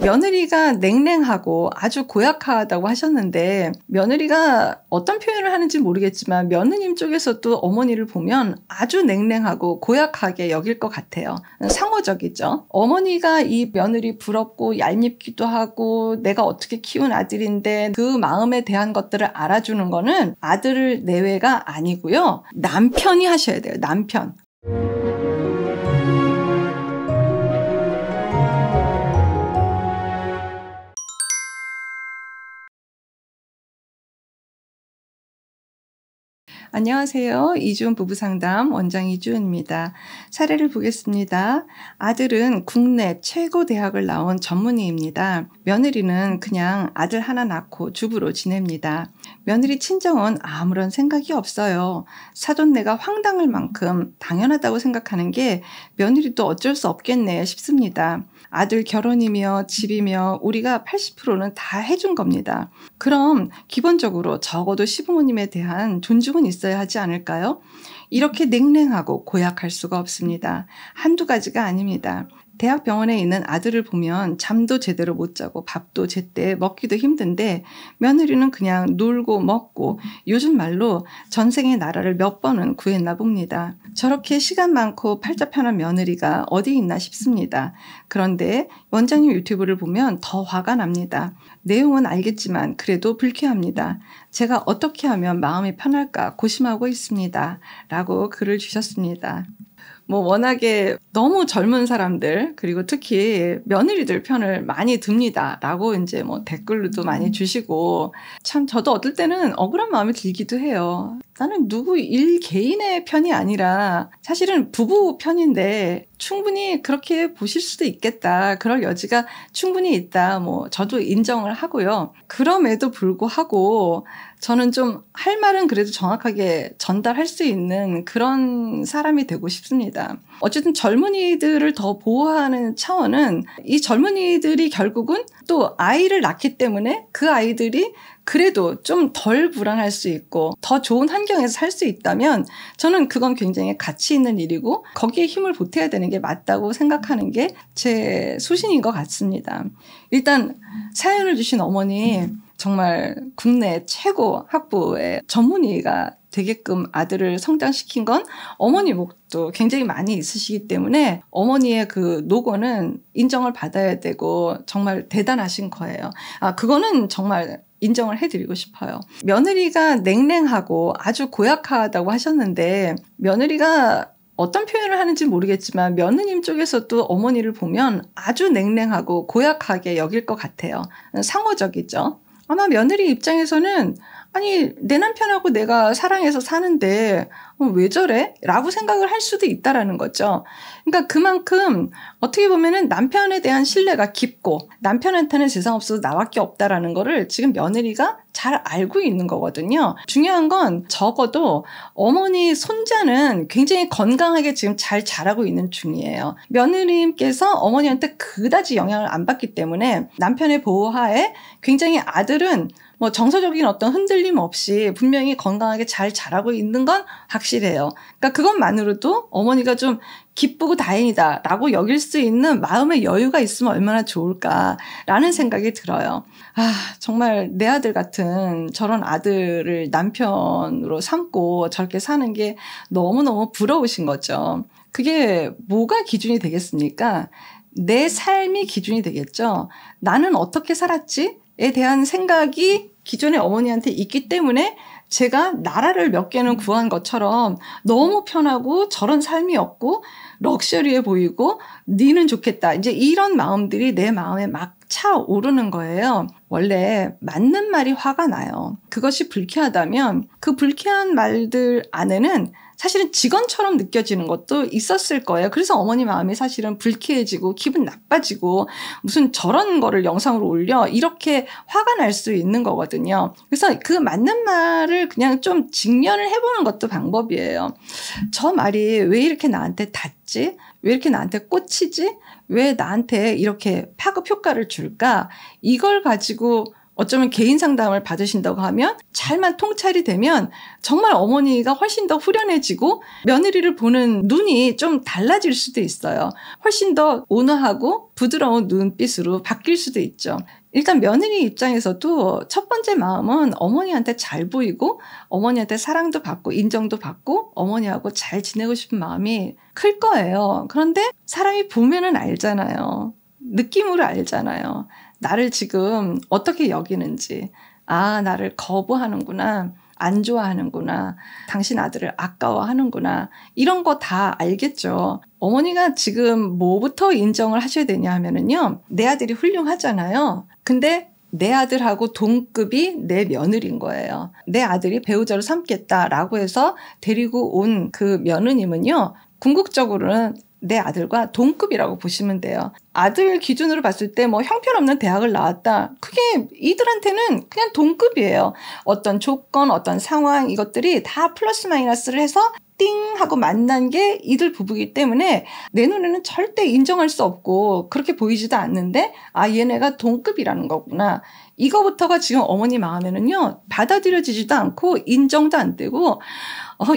며느리가 냉랭하고 아주 고약하다고 하셨는데, 며느리가 어떤 표현을 하는지 모르겠지만 며느님 쪽에서도 어머니를 보면 아주 냉랭하고 고약하게 여길 것 같아요. 상호적이죠. 어머니가 이 며느리 부럽고 얄밉기도 하고 내가 어떻게 키운 아들인데 그 마음에 대한 것들을 알아주는 거는 아들 내외가 아니고요. 남편이 하셔야 돼요. 남편. 안녕하세요. 이주은 부부상담 원장 이주은입니다. 사례를 보겠습니다. 아들은 국내 최고 대학을 나온 전문의입니다. 며느리는 그냥 아들 하나 낳고 주부로 지냅니다. 며느리 친정은 아무런 생각이 없어요. 사돈네가 황당할 만큼 당연하다고 생각하는 게 며느리도 어쩔 수 없겠네 싶습니다. 아들 결혼이며 집이며 우리가 80%는 다 해준 겁니다. 그럼 기본적으로 적어도 시부모님에 대한 존중은 있어야 하지 않을까요? 이렇게 냉랭하고 고약할 수가 없습니다. 한두 가지가 아닙니다. 대학병원에 있는 아들을 보면 잠도 제대로 못 자고 밥도 제때 먹기도 힘든데 며느리는 그냥 놀고 먹고 요즘 말로 전생의 나라를 몇 번은 구했나 봅니다. 저렇게 시간 많고 팔자 편한 며느리가 어디 있나 싶습니다. 그런데 원장님 유튜브를 보면 더 화가 납니다. 내용은 알겠지만 그래도 불쾌합니다. 제가 어떻게 하면 마음이 편할까 고심하고 있습니다. 라고 글을 주셨습니다. 워낙에 너무 젊은 사람들 그리고 특히 며느리들 편을 많이 듭니다. 라고 이제 댓글로도 많이 주시고 참 저도 어떨 때는 억울한 마음이 들기도 해요. 나는 누구 일 개인의 편이 아니라 사실은 부부 편인데 충분히 그렇게 보실 수도 있겠다. 그럴 여지가 충분히 있다. 저도 인정을 하고요. 그럼에도 불구하고 저는 좀 할 말은 그래도 정확하게 전달할 수 있는 그런 사람이 되고 싶습니다. 어쨌든 젊은이들을 더 보호하는 차원은 이 젊은이들이 결국은 또 아이를 낳기 때문에 그 아이들이 그래도 좀 덜 불안할 수 있고 더 좋은 환경에서 살 수 있다면 저는 그건 굉장히 가치 있는 일이고 거기에 힘을 보태야 되는 게 맞다고 생각하는 게 제 소신인 것 같습니다. 일단 사연을 주신 어머니 정말 국내 최고 학부의 전문의가 되게끔 아들을 성장시킨 건 어머니 몫도 굉장히 많이 있으시기 때문에 어머니의 그 노고는 인정을 받아야 되고 정말 대단하신 거예요. 그거는 정말 인정을 해드리고 싶어요. 며느리가 냉랭하고 아주 고약하다고 하셨는데 며느리가 어떤 표현을 하는지 모르겠지만 며느님 쪽에서도 어머니를 보면 아주 냉랭하고 고약하게 여길 것 같아요. 상호적이죠. 아마 며느리 입장에서는 아니 내 남편하고 내가 사랑해서 사는데 왜 저래? 라고 생각을 할 수도 있다라는 거죠. 그러니까 그만큼 어떻게 보면은 남편에 대한 신뢰가 깊고 남편한테는 세상 없어도 나밖에 없다라는 거를 지금 며느리가 잘 알고 있는 거거든요. 중요한 건 적어도 어머니 손자는 굉장히 건강하게 지금 잘 자라고 있는 중이에요. 며느님께서 어머니한테 그다지 영향을 안 받기 때문에 남편의 보호하에 굉장히 아들은 정서적인 어떤 흔들림 없이 분명히 건강하게 잘 자라고 있는 건 확실해요. 그러니까 그것만으로도 어머니가 좀 기쁘고 다행이다라고 여길 수 있는 마음의 여유가 있으면 얼마나 좋을까라는 생각이 들어요. 정말 내 아들 같은 저런 아들을 남편으로 삼고 저렇게 사는 게 너무너무 부러우신 거죠. 그게 뭐가 기준이 되겠습니까? 내 삶이 기준이 되겠죠. 나는 어떻게 살았지? 에 대한 생각이 기존의 어머니한테 있기 때문에 제가 나라를 몇 개는 구한 것처럼 너무 편하고 저런 삶이 없고 럭셔리해 보이고 니는 좋겠다. 이제 이런 마음들이 내 마음에 막 차오르는 거예요. 원래 맞는 말이 화가 나요. 그것이 불쾌하다면 그 불쾌한 말들 안에는 사실은 직원처럼 느껴지는 것도 있었을 거예요. 그래서 어머니 마음이 사실은 불쾌해지고 기분 나빠지고 무슨 저런 거를 영상으로 올려 이렇게 화가 날 수 있는 거거든요. 그래서 그 맞는 말을 그냥 좀 직면을 해보는 것도 방법이에요. 저 말이 왜 이렇게 나한테 닿지? 왜 이렇게 나한테 꽂히지? 왜 나한테 이렇게 파급 효과를 줄까? 이걸 가지고 어쩌면 개인 상담을 받으신다고 하면 잘만 통찰이 되면 정말 어머니가 훨씬 더 후련해지고 며느리를 보는 눈이 좀 달라질 수도 있어요. 훨씬 더 온화하고 부드러운 눈빛으로 바뀔 수도 있죠. 일단 며느리 입장에서도 첫 번째 마음은 어머니한테 잘 보이고 어머니한테 사랑도 받고 인정도 받고 어머니하고 잘 지내고 싶은 마음이 클 거예요. 그런데 사람이 보면은 알잖아요. 느낌으로 알잖아요. 나를 지금 어떻게 여기는지. 아, 나를 거부하는구나. 안 좋아하는구나. 당신 아들을 아까워하는구나. 이런 거 다 알겠죠. 어머니가 지금 뭐부터 인정을 하셔야 되냐 하면은요. 내 아들이 훌륭하잖아요. 근데 내 아들하고 동급이 내 며느리인 거예요. 내 아들이 배우자로 삼겠다라고 해서 데리고 온 그 며느님은요. 궁극적으로는 내 아들과 동급이라고 보시면 돼요. 아들 기준으로 봤을 때 뭐 형편없는 대학을 나왔다. 그게 이들한테는 그냥 동급이에요. 어떤 조건, 어떤 상황 이것들이 다 플러스 마이너스를 해서 띵 하고 만난 게 이들 부부이기 때문에 내 눈에는 절대 인정할 수 없고 그렇게 보이지도 않는데 아 얘네가 동급이라는 거구나. 이거부터가 지금 어머니 마음에는요. 받아들여지지도 않고 인정도 안 되고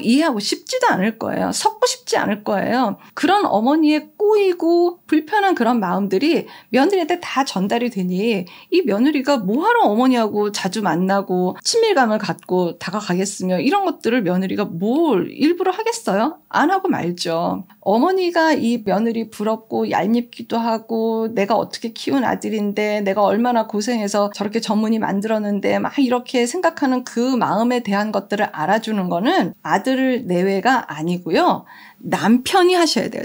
이해하고 싶지도 않을 거예요. 섞고 싶지 않을 거예요. 그런 어머니의 꼬이고 불편한 그런 마음들이 며느리한테 다 전달이 되니 이 며느리가 뭐하러 어머니하고 자주 만나고 친밀감을 갖고 다가가겠으며 이런 것들을 며느리가 뭘 일부러 하겠어요? 안 하고 말죠. 어머니가 이 며느리 부럽고 얄밉기도 하고 내가 어떻게 키운 아들인데 내가 얼마나 고생해서 저렇게 전문의 만들었는데 막 이렇게 생각하는 그 마음에 대한 것들을 알아주는 거는 아들 내외가 아니고요. 남편이 하셔야 돼요.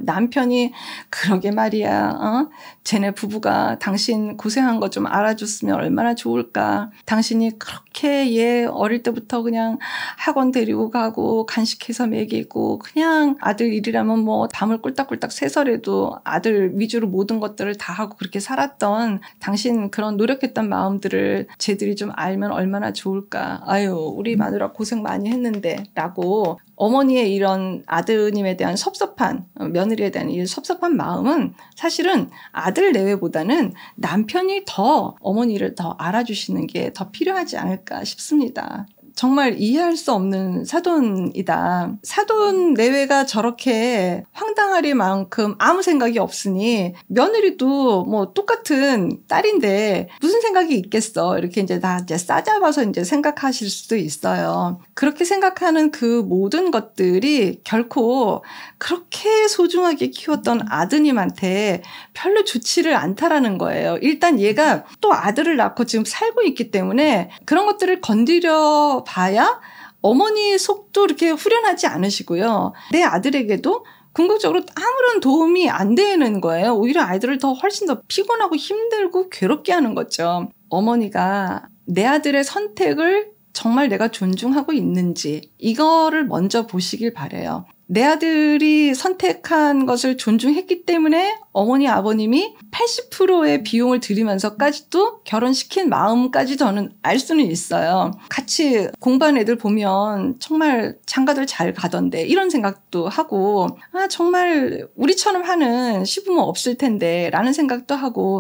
남편이 그러게 말이야. 쟤네 부부가 당신 고생한 거 좀 알아줬으면 얼마나 좋을까. 당신이 그렇게 얘 어릴 때부터 그냥 학원 데리고 가고 간식해서 먹이고 그냥 아들 일이라면 뭐 밤을 꿀딱꿀딱 새서라도 아들 위주로 모든 것들을 다 하고 그렇게 살았던 당신 그런 노력했던 마음들을 쟤들이 좀 알면 얼마나 좋을까. 아유 우리 마누라 고생 많이 했는데 라고 어머니의 이런 아드님에 대한 섭섭한 며느리에 대한 이 섭섭한 마음은 사실은 아들 내외보다는 남편이 더 어머니를 더 알아주시는 게 더 필요하지 않을까 싶습니다. 정말 이해할 수 없는 사돈이다. 사돈 내외가 저렇게 황당하리만큼 아무 생각이 없으니 며느리도 뭐 똑같은 딸인데 무슨 생각이 있겠어. 이렇게 이제 다 이제 싸잡아서 이제 생각하실 수도 있어요. 그렇게 생각하는 그 모든 것들이 결코 그렇게 소중하게 키웠던 아드님한테 별로 좋지를 않다라는 거예요. 일단 얘가 또 아들을 낳고 지금 살고 있기 때문에 그런 것들을 건드려 봐야 어머니의 속도 이렇게 후련하지 않으시고요. 내 아들에게도 궁극적으로 아무런 도움이 안 되는 거예요. 오히려 아이들을 더 훨씬 더 피곤하고 힘들고 괴롭게 하는 거죠. 어머니가 내 아들의 선택을 정말 내가 존중하고 있는지 이거를 먼저 보시길 바라요. 내 아들이 선택한 것을 존중했기 때문에 어머니 아버님이 80%의 비용을 들이면서까지도 결혼시킨 마음까지 저는 알 수는 있어요. 같이 공부한 애들 보면 정말 장가들 잘 가던데 이런 생각도 하고 정말 우리처럼 하는 시부모 없을 텐데 라는 생각도 하고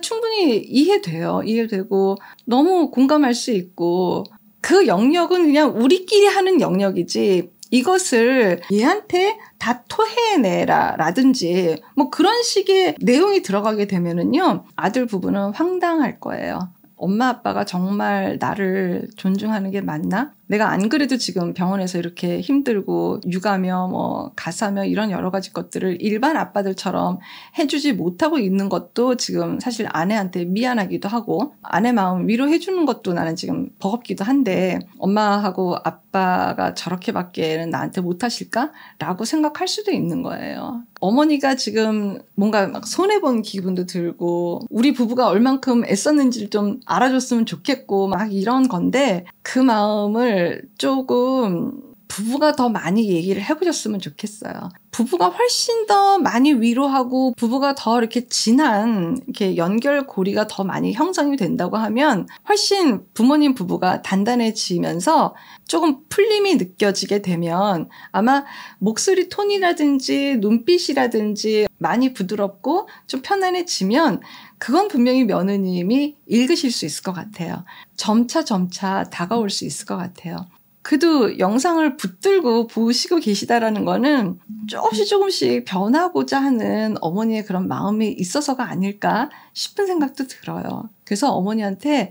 충분히 이해되고 너무 공감할 수 있고 그 영역은 그냥 우리끼리 하는 영역이지 이것을 얘한테 다 토해내라 라든지 뭐 그런 식의 내용이 들어가게 되면은요 아들 부부는 황당할 거예요. 엄마 아빠가 정말 나를 존중하는 게 맞나? 내가 안 그래도 지금 병원에서 이렇게 힘들고 육아며 뭐 가사며 이런 여러 가지 것들을 일반 아빠들처럼 해주지 못하고 있는 것도 지금 사실 아내한테 미안하기도 하고 아내 마음 위로해 주는 것도 나는 지금 버겁기도 한데 엄마하고 아빠가 저렇게밖에는 나한테 못하실까? 라고 생각할 수도 있는 거예요. 어머니가 지금 뭔가 막 손해본 기분도 들고 우리 부부가 얼만큼 애썼는지를 좀 알아줬으면 좋겠고 막 이런 건데 그 마음을 조금 부부가 더 많이 얘기를 해보셨으면 좋겠어요. 부부가 훨씬 더 많이 위로하고 부부가 더 이렇게 진한 이렇게 연결고리가 더 많이 형성이 된다고 하면 훨씬 부모님 부부가 단단해지면서 조금 풀림이 느껴지게 되면 아마 목소리 톤이라든지 눈빛이라든지 많이 부드럽고 좀 편안해지면 그건 분명히 며느님이 읽으실 수 있을 것 같아요. 점차 다가올 수 있을 것 같아요. 그래도 영상을 붙들고 보시고 계시다라는 거는 조금씩 변하고자 하는 어머니의 그런 마음이 있어서가 아닐까 싶은 생각도 들어요. 그래서 어머니한테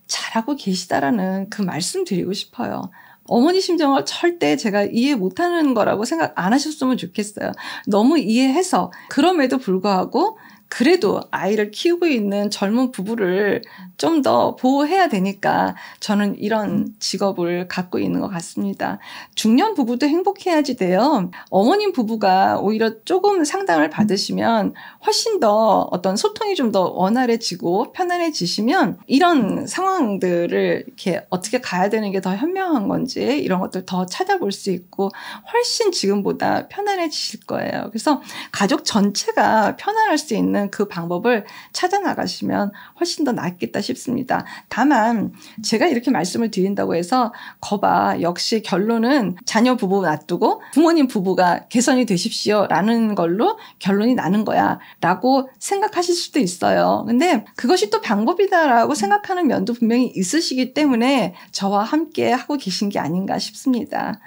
잘하고 계시다라는 그 말씀 드리고 싶어요. 어머니 심정을 절대 제가 이해 못하는 거라고 생각 안 하셨으면 좋겠어요. 너무 이해해서 그럼에도 불구하고 그래도 아이를 키우고 있는 젊은 부부를 좀 더 보호해야 되니까 저는 이런 직업을 갖고 있는 것 같습니다. 중년 부부도 행복해야지 돼요. 어머님 부부가 오히려 조금 상담을 받으시면 훨씬 더 어떤 소통이 좀 더 원활해지고 편안해지시면 이런 상황들을 이렇게 어떻게 가야 되는 게 더 현명한 건지 이런 것들 더 찾아볼 수 있고 훨씬 지금보다 편안해지실 거예요. 그래서 가족 전체가 편안할 수 있는 그 방법을 찾아 나가시면 훨씬 더 낫겠다 싶습니다. 다만 제가 이렇게 말씀을 드린다고 해서 거봐 역시 결론은 자녀 부부 놔두고 부모님 부부가 개선이 되십시오 라는 걸로 결론이 나는 거야 라고 생각하실 수도 있어요. 근데 그것이 또 방법이다라고 생각하는 면도 분명히 있으시기 때문에 저와 함께 하고 계신 게 아닌가 싶습니다.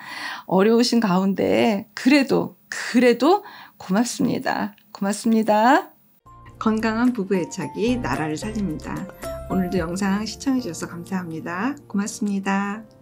어려우신 가운데 그래도 고맙습니다. 건강한 부부 애착이 나라를 살립니다. 오늘도 영상 시청해 주셔서 감사합니다. 고맙습니다.